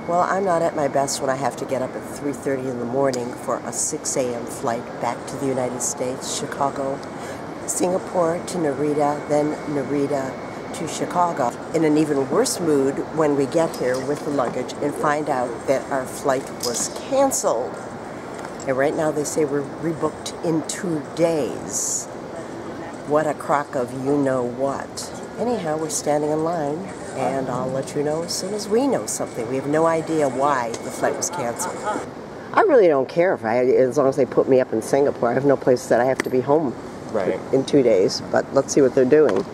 Well, I'm not at my best when I have to get up at 3:30 in the morning for a 6 a.m. flight back to the United States, Chicago, Singapore to Narita, then Narita to Chicago. In an even worse mood when we get here with the luggage and find out that our flight was canceled. And right now they say we're rebooked in 2 days. What a crock of you-know-what. Anyhow, we're standing in line, and I'll let you know as soon as we know something. We have no idea why the flight was canceled. I really don't care as long as they put me up in Singapore. I have no place that I have to be home in 2 days, but let's see what they're doing.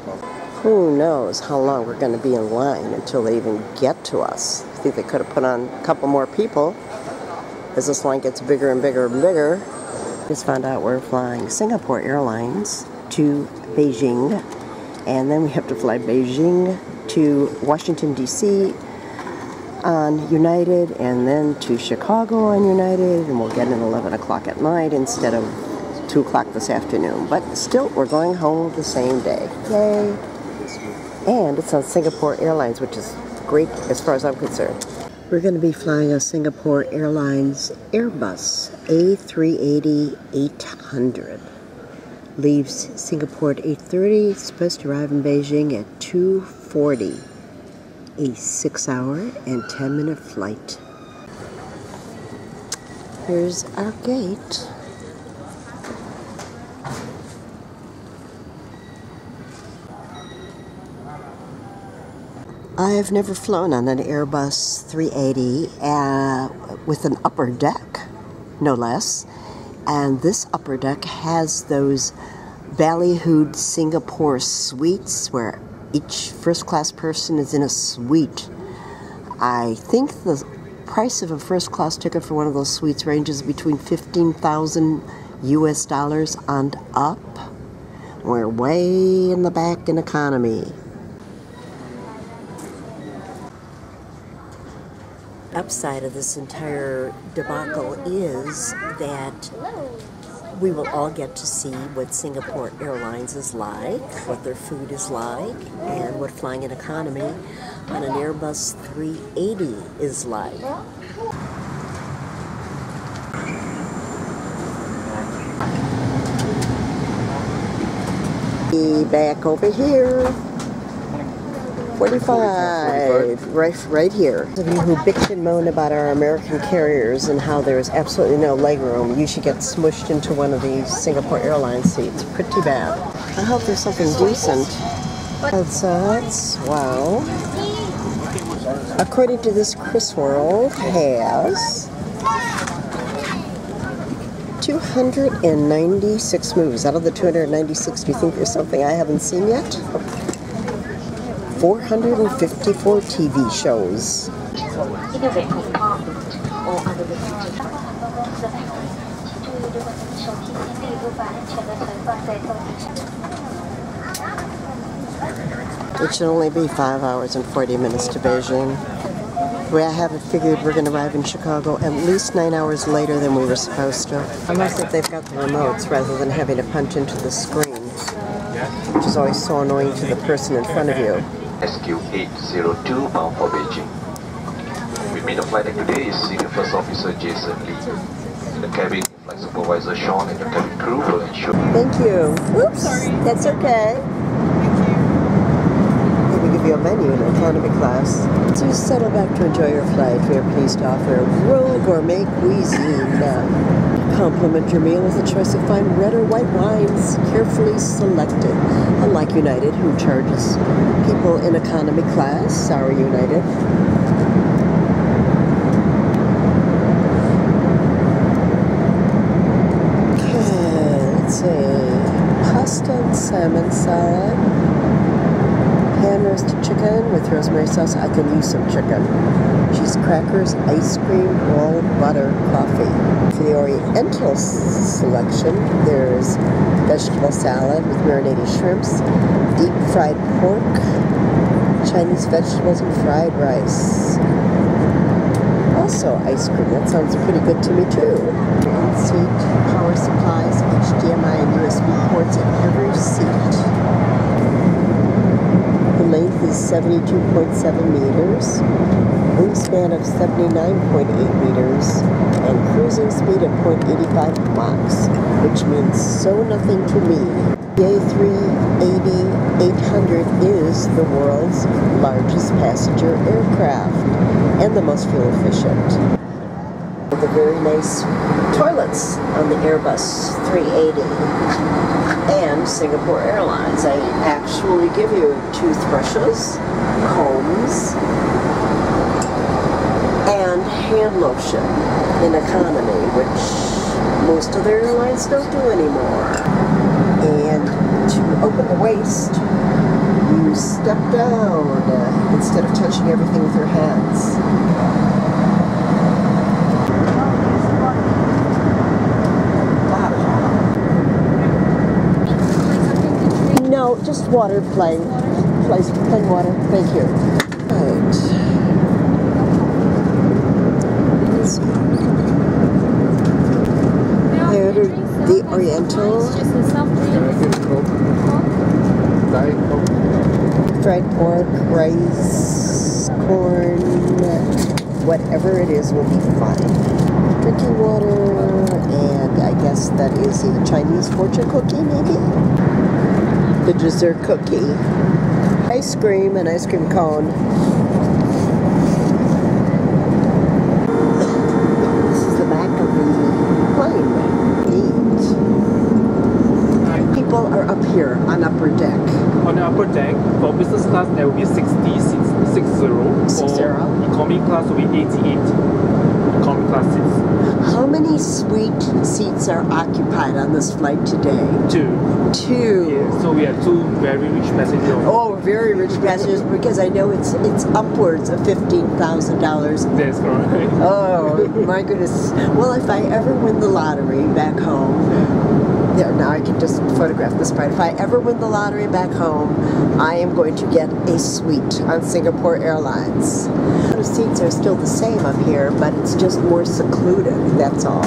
Who knows how long we're going to be in line until they even get to us. I think they could have put on a couple more people as this line gets bigger and bigger and bigger. Just found out we're flying Singapore Airlines to Beijing, and then we have to fly Beijing to Washington, D.C. on United, and then to Chicago on United, and we'll get in 11 o'clock at night instead of 2 o'clock this afternoon. But still, we're going home the same day. Yay! And it's on Singapore Airlines, which is great as far as I'm concerned. We're going to be flying a Singapore Airlines Airbus A380-800. Leaves Singapore at 8:30. It's supposed to arrive in Beijing at 2:40. A 6-hour and 10-minute flight. Here's our gate. I've never flown on an Airbus 380 with an upper deck, no less. And this upper deck has those ballyhooed Singapore suites where each first-class person is in a suite. I think the price of a first-class ticket for one of those suites ranges between $15,000 US and up. We're way in the back in economy. Upside of this entire debacle is that we will all get to see what Singapore Airlines is like, what their food is like, and what flying in economy on an Airbus 380 is like. Back over here. 45, right here. Those of you who bitch and moan about our American carriers and how there's absolutely no legroom, you should get smushed into one of these Singapore Airlines seats. Pretty bad. I hope there's something decent. That's wow. According to this, Chris World has 296 movies. Out of the 296, do you think there's something I haven't seen yet? 454 TV shows. It should only be 5 hours and 40 minutes to Beijing. The way I have it figured, we're going to arrive in Chicago at least 9 hours later than we were supposed to. Unless that they've got the remotes rather than having to punch into the screen, which is always so annoying to the person in front of you. SQ802 bound for Beijing. With me, the flight deck today is Senior First Officer Jason Lee. In the cabin, Flight Supervisor Sean and the cabin crew will ensure. Thank you. Oops, sorry. That's okay. Maybe give you a menu in economy class. So you settle back to enjoy your flight. We are pleased to offer Royal Gourmet Cuisine. Complement your meal with a choice of fine red or white wines, carefully selected. Unlike United, who charges people in economy class. Sorry, United. Okay, let's see. Pasta and salmon salad. Pan-roasted chicken with rosemary sauce. I can use some chicken. Cheese crackers, ice cream, roll, butter, coffee. For the Oriental selection, there's vegetable salad with marinated shrimps, deep fried pork, Chinese vegetables, and fried rice. Also ice cream. That sounds pretty good to me too. In-seat power supplies, HDMI and USB ports in every seat. The length is 72.7 meters. wingspan of 79.8 meters, and cruising speed of 0.85 Machs, which means so nothing to me. The A380-800 is the world's largest passenger aircraft and the most fuel efficient. The very nice toilets on the Airbus 380 and Singapore Airlines. I actually give you toothbrushes, combs, and hand lotion in economy, which most of the airlines don't do anymore. And to open the waist, you step down instead of touching everything with your hands. No, just water, plain water. Thank you. Right. Here, the Oriental. Fried pork, rice, corn, whatever it is will be fine. Drinking water, and I guess that is a Chinese fortune cookie, maybe? The dessert cookie. Ice cream, an ice cream cone. This is the back of the plane. Neat. People are up here on upper deck. On the upper deck, for business class there will be 60 seats, 60. For economy class will be 88 economy class seats. How many suite seats are occupied on this flight today? Two. Yeah, so we have two very rich passengers. Oh, very rich passengers, because I know it's upwards of $15,000. That's correct. Oh, my goodness. Well, if I ever win the lottery back home, there, now I can just photograph this part. If I ever win the lottery back home, I am going to get a suite on Singapore Airlines. The seats are still the same up here, but it's just more secluded, that's all.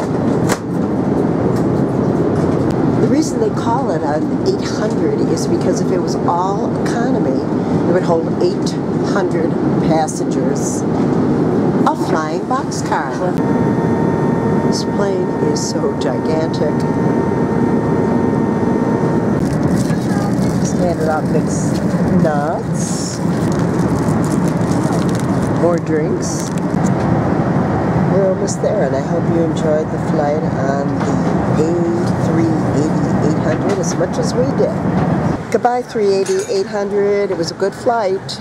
The reason they call it an 800 is because if it was all economy, it would hold 800 passengers. A flying boxcar. This plane is so gigantic. Handed out mixed nuts, more drinks. We're almost there, and I hope you enjoyed the flight on the A380-800 as much as we did. Goodbye, 380-800. It was a good flight.